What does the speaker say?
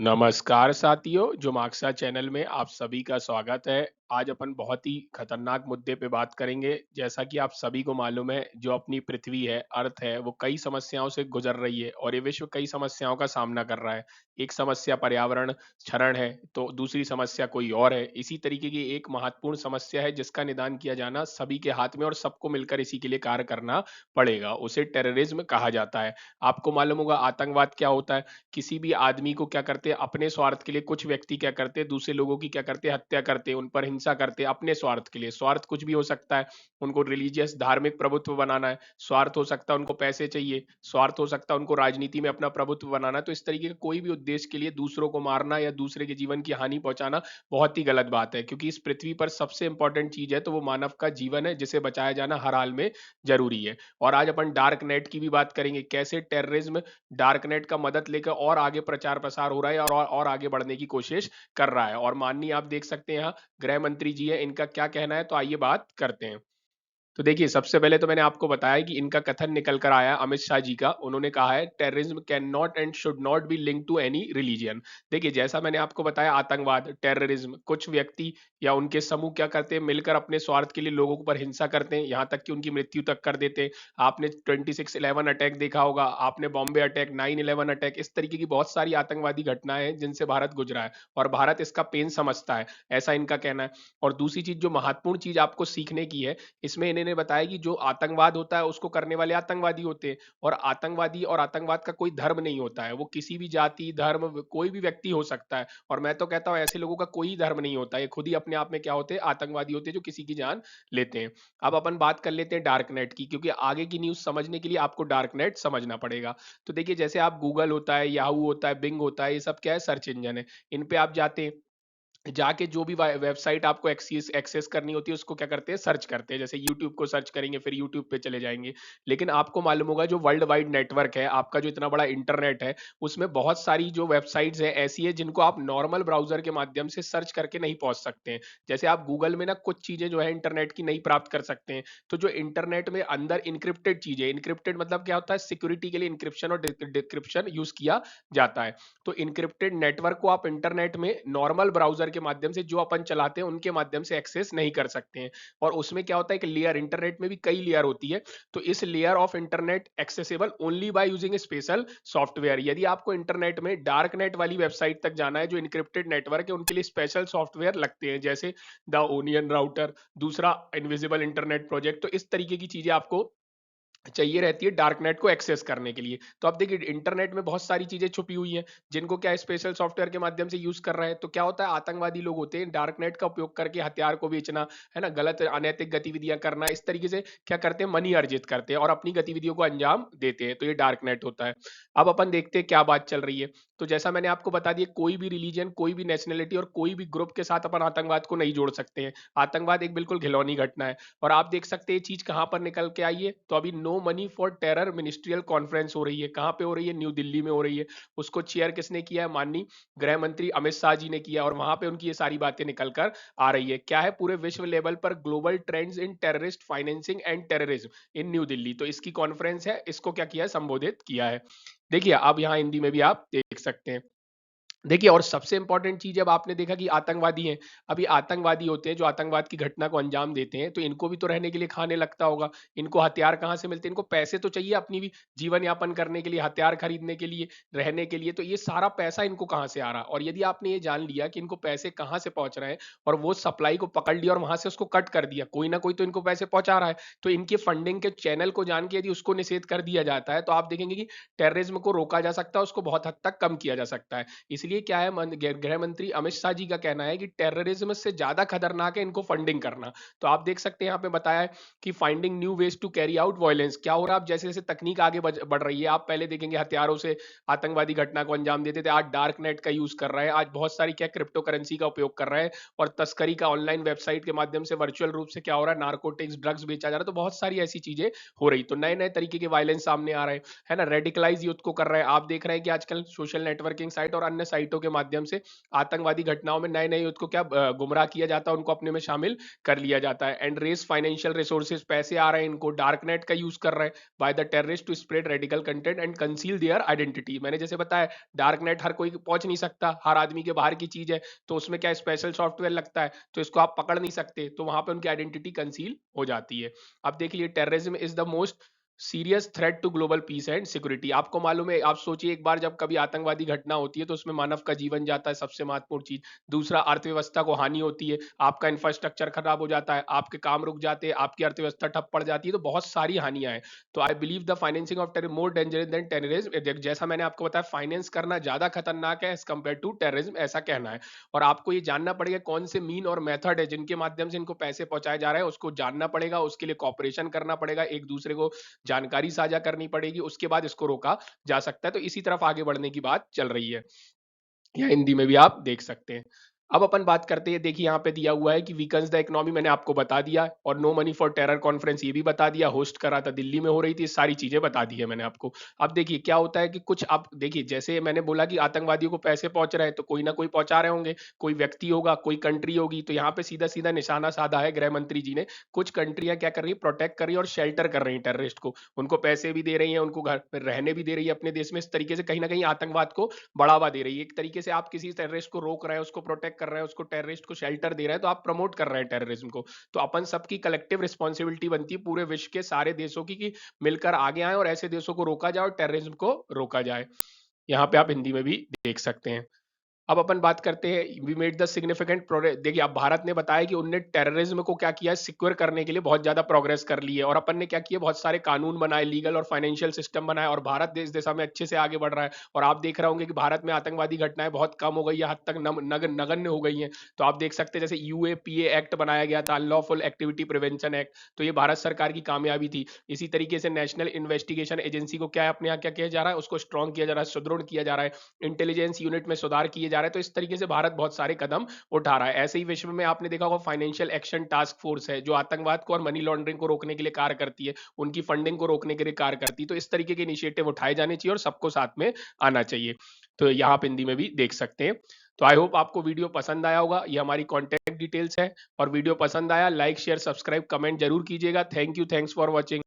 नमस्कार साथियों, जो मार्क्सा चैनल में आप सभी का स्वागत है। आज अपन बहुत ही खतरनाक मुद्दे पे बात करेंगे। जैसा कि आप सभी को मालूम है, जो अपनी पृथ्वी है, अर्थ है, वो कई समस्याओं से गुजर रही है और ये विश्व कई समस्याओं का सामना कर रहा है। एक समस्या पर्यावरण क्षरण है, तो दूसरी समस्या कोई और है। इसी तरीके की एक महत्वपूर्ण समस्या है जिसका निदान किया जाना सभी के हाथ में और सबको मिलकर इसी के लिए कार्य करना पड़ेगा। उसे टेररिज्म कहा जाता है। आपको मालूम होगा आतंकवाद क्या होता है? किसी भी आदमी को क्या करते हैं अपने स्वार्थ के लिए, कुछ व्यक्ति क्या करते हैं दूसरे लोगों की क्या करते हैं हत्या करते हैं, उन पर हिंसा करते हैं अपने स्वार्थ के लिए। स्वार्थ कुछ भी हो सकता है, उनको रिलीजियस धार्मिक प्रभुत्व बनाना है, स्वार्थ हो सकता है उनको पैसे चाहिए, स्वार्थ हो सकता है उनको राजनीति में अपना प्रभुत्व बनाना है। तो इस तरीके के कोई भी उद्देश्य के लिए दूसरों को मारना या दूसरे के जीवन की हानि पहुंचाना बहुत ही गलत बात है, क्योंकि इस पृथ्वी पर सबसे इंपॉर्टेंट चीज है तो वो मानव का जीवन है, जिसे बचाया जाना हर हाल में जरूरी है। और आज अपन डार्क नेट की भी बात करेंगे, कैसे टेररिज्म डार्क नेट का मदद लेकर और आगे प्रचार प्रसार हो रहा है और आगे बढ़ने की कोशिश कर रहा है। और माननीय आप देख सकते हैं यहाँ गृह मंत्री जी है, इनका क्या कहना है, तो आइए बात करते हैं। तो देखिए, सबसे पहले तो मैंने आपको बताया कि इनका कथन निकल कर आया अमित शाह जी का। उन्होंने कहा है terrorism can not and should not be linked to any religion. देखिए, जैसा मैंने आपको बताया, आतंकवाद, टेररिज्म, कुछ व्यक्ति या उनके समूह क्या करते हैं, मिलकर अपने स्वार्थ के लिए लोगों पर हिंसा करते हैं, यहाँ तक कि उनकी मृत्यु तक कर देते हैं। आपने 26/11 अटैक देखा होगा, आपने बॉम्बे अटैक, 9/11 अटैक, इस तरीके की बहुत सारी आतंकवादी घटनाएं हैं जिनसे भारत गुजरा है और भारत इसका पेन समझता है, ऐसा इनका कहना है। और दूसरी चीज, जो महत्वपूर्ण चीज आपको सीखने की है, इसमें इन्होंने बताया कि जो आतंकवाद होता है उसको करने वाले आतंकवादी होते हैं, और आतंकवादी और आतंकवाद का कोई धर्म नहीं होता है। वो किसी भी जाति धर्म कोई भी व्यक्ति हो सकता है, और मैं तो कहता हूं ऐसे लोगों का कोई धर्म नहीं होता है, ये खुद ही अपने आप में क्या होते हैं, आतंकवादी होते हैं जो किसी की जान लेते हैं। अब अपन बात कर लेते हैं डार्क नेट की, क्योंकि आगे की न्यूज समझने के लिए आपको डार्क नेट समझना पड़ेगा। तो देखिए, जैसे आप गूगल होता है, याहू होता है, बिंग होता है, ये सब क्या है, सर्च इंजन है। इन पे आप जाते हैं, जाके जो भी वेबसाइट आपको एक्सेस एक्सेस करनी होती है उसको क्या करते हैं, सर्च करते हैं। जैसे यूट्यूब को सर्च करेंगे, फिर यूट्यूब पे चले जाएंगे। लेकिन आपको मालूम होगा, जो वर्ल्ड वाइड नेटवर्क है, आपका जो इतना बड़ा इंटरनेट है, उसमें बहुत सारी जो वेबसाइट्स है ऐसी है जिनको आप नॉर्मल ब्राउजर के माध्यम से सर्च करके नहीं पहुंच सकते हैं। जैसे आप गूगल में ना कुछ चीजें जो है इंटरनेट की नहीं प्राप्त कर सकते हैं। तो जो इंटरनेट में अंदर इनक्रिप्टेड चीजें, इनक्रिप्टेड मतलब क्या होता है, सिक्योरिटी के लिए इंक्रिप्शन और डिक्रिप्शन यूज किया जाता है। तो इनक्रिप्टेड नेटवर्क को आप इंटरनेट में नॉर्मल ब्राउजर के माध्यम से, जो अपन चलाते हैं उनके माध्यम से एक्सेस नहीं कर सकते हैं। और उसमें क्या होता है कि लेयर, इंटरनेट में भी कई लेयर होती है, तो इस layer of internet accessible only by using special software. यदि आपको इंटरनेट में डार्क नेट वाली वेबसाइट तक जाना है, जो इनक्रिप्टेड नेटवर्क है, उनके लिए स्पेशल सॉफ्टवेयर लगते हैं, जैसे द ओनियन राउटर, दूसरा इनविजिबल इंटरनेट प्रोजेक्ट। तो इस तरीके की चीजें आपको चाहिए रहती है डार्क नेट को एक्सेस करने के लिए। तो अब देखिए, इंटरनेट में बहुत सारी चीजें छुपी हुई हैं जिनको क्या स्पेशल सॉफ्टवेयर के माध्यम से यूज कर रहे हैं। तो क्या होता है, आतंकवादी लोग होते हैं डार्क नेट का उपयोग करके हथियार को बेचना, है ना, गलत अनैतिक गतिविधियां करना, इस तरीके से क्या करते हैं, मनी अर्जित करते हैं और अपनी गतिविधियों को अंजाम देते हैं। तो ये डार्क नेट होता है। अब अपन देखते हैं क्या बात चल रही है। तो जैसा मैंने आपको बता दिया, कोई भी रिलीजन, कोई भी नेशनलिटी और कोई भी ग्रुप के साथ अपन आतंकवाद को नहीं जोड़ सकते हैं। आतंकवाद एक बिल्कुल घिनौनी घटना है। और आप देख सकते हैं ये चीज कहां पर निकल के आई है। तो अभी no money for terror ministerial conference हो रही है। कहां पे हो रही है, न्यू दिल्ली में हो रही है। उसको चेयर किसने किया है, माननीय गृह मंत्री अमित शाह जी ने किया। और वहां पे उनकी ये सारी बातें निकल कर आ रही है। क्या है, पूरे विश्व लेवल पर global trends in terrorist financing and terrorism in new Delhi, तो इसकी कॉन्फ्रेंस है, इसको क्या किया है, संबोधित किया है। देखिए, अब यहाँ हिंदी में भी आप देख सकते हैं। देखिए, और सबसे इंपॉर्टेंट चीज, जब आपने देखा कि आतंकवादी हैं, अभी आतंकवादी होते हैं जो आतंकवाद की घटना को अंजाम देते हैं, तो इनको भी तो रहने के लिए खाने लगता होगा। इनको हथियार कहाँ से मिलते हैं, इनको पैसे तो चाहिए अपनी भी जीवन यापन करने के लिए, हथियार खरीदने के लिए, रहने के लिए। तो ये सारा पैसा इनको कहाँ से आ रहा है, और यदि आपने ये जान लिया कि इनको पैसे कहाँ से पहुंच रहे हैं, और वो सप्लाई को पकड़ लिया और वहां से उसको कट कर दिया, कोई ना कोई तो इनको पैसे पहुंचा रहा है। तो इनके फंडिंग के चैनल को जान के यदि उसको निषेध कर दिया जाता है, तो आप देखेंगे कि टेररिज्म को रोका जा सकता है, उसको बहुत हद तक कम किया जा सकता है। इसलिए क्या है, गृह मंत्री अमित शाह जी का कहना है कि टेररिज्म से ज्यादा खतरनाक है इनको फंडिंग करना। तो आप देख सकते हैं यहाँ पे बताया है कि finding new ways to carry out violence. क्या हो रहा है, अब जैसे जैसे तकनीक आगे बढ़ रही है, आप पहले देखेंगे हथियारों से आतंकवादी घटना को अंजाम देते थे, आज डार्क नेट का यूज कर रहे हैं, आज बहुत सारी क्या क्रिप्टो करेंसी का उपयोग कर रहे हैं, और तस्करी का ऑनलाइन वेबसाइट के माध्यम से वर्चुअल रूप से क्या हो रहा है, नार्कोटिक्स ड्रग्स बेचा जा रहा है। तो बहुत सारी ऐसी चीजें हो रही, तो नए नए तरीके के वायलेंस सामने आ रहे हैं, है ना। रेडिकलाइज यूथ को कर रहे हैं। आप देख रहे हैं कि आजकल सोशल नेटवर्किंग साइट और अन्य साइट साइटों के माध्यम से आतंकवादी घटनाओं में नए-नए यूथ को क्या गुमराह किया जाता है, उनको अपने में शामिल कर लिया जाता है। एंड रेस फाइनेंशियल रिसोर्सेज, पैसे आ रहे हैं इनको, डार्क नेट का यूज कर रहे हैं by the terrorist to spread radical content and conceal their identity. मैंने जैसे बताया, डार्क नेट हर कोई पहुंच नहीं सकता, हर आदमी के बाहर की चीज है, तो उसमें क्या स्पेशल सॉफ्टवेयर लगता है, तो इसको आप पकड़ नहीं सकते, तो वहां पे उनकी आइडेंटिटी कंसील हो जाती है। अब देख लिए, terrorism is the most serious threat to global peace and security. आपको मालूम है, आप सोचिए एक बार जब कभी आतंकवादी घटना होती है तो उसमें मानव का जीवन जाता है, सबसे महत्वपूर्ण चीज। दूसरा, अर्थव्यवस्था को हानि होती है, आपका इंफ्रास्ट्रक्चर खराब हो जाता है, आपके काम रुक जाते हैं, आपकी अर्थव्यवस्था ठप पड़ जाती है, तो बहुत सारी हानियां हैं। तो I believe the financing of terror more dangerous than terrorism. जैसा मैंने आपको बताया, फाइनेंस करना ज्यादा खतरनाक है एज कम्पेयर टू टेररिज्म, ऐसा कहना है। और आपको ये जानना पड़ेगा कौन से मीन और मेथड है जिनके माध्यम से इनको पैसे पहुंचाए जा रहे हैं, उसको जानना पड़ेगा, उसके लिए कॉपरेशन करना पड़ेगा, एक दूसरे को जानकारी साझा करनी पड़ेगी, उसके बाद इसको रोका जा सकता है। तो इसी तरफ आगे बढ़ने की बात चल रही है, या हिंदी में भी आप देख सकते हैं। अब अपन बात करते हैं, देखिए यहाँ पे दिया हुआ है कि वीकन्स द इकोनॉमी, मैंने आपको बता दिया, और no money for terror conference ये भी बता दिया, होस्ट करा था, दिल्ली में हो रही थी, सारी चीजें बता दी है मैंने आपको। अब देखिए क्या होता है कि कुछ, आप देखिए जैसे मैंने बोला कि आतंकवादियों को पैसे पहुंच रहे हैं, तो कोई ना कोई पहुंचा रहे होंगे, कोई व्यक्ति होगा, कोई कंट्री होगी, तो यहाँ पे सीधा सीधा निशाना साधा है गृह मंत्री जी ने। कुछ कंट्रियां क्या कर रही है, प्रोटेक्ट कर रही है और शेल्टर कर रही है टेररिस्ट को, उनको पैसे भी दे रही है, उनको घर पर रहने भी दे रही है अपने देश में। इस तरीके से कहीं ना कहीं आतंकवाद को बढ़ावा दे रही है। एक तरीके से आप किसी टेररिस्ट को रोक रहे हैं, उसको प्रोटेक्ट कर रहे हैं, उसको टेररिस्ट को शेल्टर दे रहे हैं, तो आप प्रमोट कर रहे हैं टेररिज्म को। तो अपन सबकी कलेक्टिव रिस्पॉन्सिबिलिटी बनती है पूरे विश्व के सारे देशों की कि मिलकर आगे आए और ऐसे देशों को रोका जाए और टेररिज्म को रोका जाए। यहाँ पे आप हिंदी में भी देख सकते हैं। अब अपन बात करते हैं, we made the significant progress. देखिए, अब भारत ने बताया कि उनने टेररिज्म को क्या किया है, सिक्योर करने के लिए बहुत ज्यादा प्रोग्रेस कर ली है, और अपन ने क्या किया, बहुत सारे कानून बनाए, लीगल और फाइनेंशियल सिस्टम बनाए, और भारत देश दिशा में अच्छे से आगे बढ़ रहा है। और आप देख रहे होंगे कि भारत में आतंकवादी घटनाएं बहुत कम हो गई है, हद तक नगण्य हो गई हैं। तो आप देख सकते हैं, जैसे यूएपीए एक्ट बनाया गया था, अनलॉफुल एक्टिविटी प्रिवेंशन एक्ट, तो ये भारत सरकार की कामयाबी थी। इसी तरीके से नेशनल इन्वेस्टिगेशन एजेंसी को क्या है, अपने यहाँ क्या किया जा रहा है, उसको स्ट्रॉन्ग किया जा रहा है, सुदृढ़ किया जा रहा है, इंटेलिजेंस यूनिट में सुधार किए जा रहे हैं। तो इस तरीके से भारत बहुत सारे कदम उठा रहा है। ऐसे ही विश्व में आपने देखा होगा, फाइनेंशियल एक्शन टास्क फोर्स है, जो आतंकवाद को और मनी लॉन्ड्रिंग को रोकने के लिए कार्य करती है, उनकी फंडिंग को रोकने के लिए कार्य करती है। तो इस तरीके के इनिशिएटिव उठाए जाने चाहिए और सबको साथ में आना चाहिए। तो यहाँ आप हिंदी में भी देख सकते हैं। तो आई होप आपको वीडियो पसंद आया होगा। ये हमारी कॉन्टैक्ट डिटेल्स है, और वीडियो पसंद आया, लाइक शेयर सब्सक्राइब कमेंट जरूर कीजिएगा। Thank you, thanks for watching.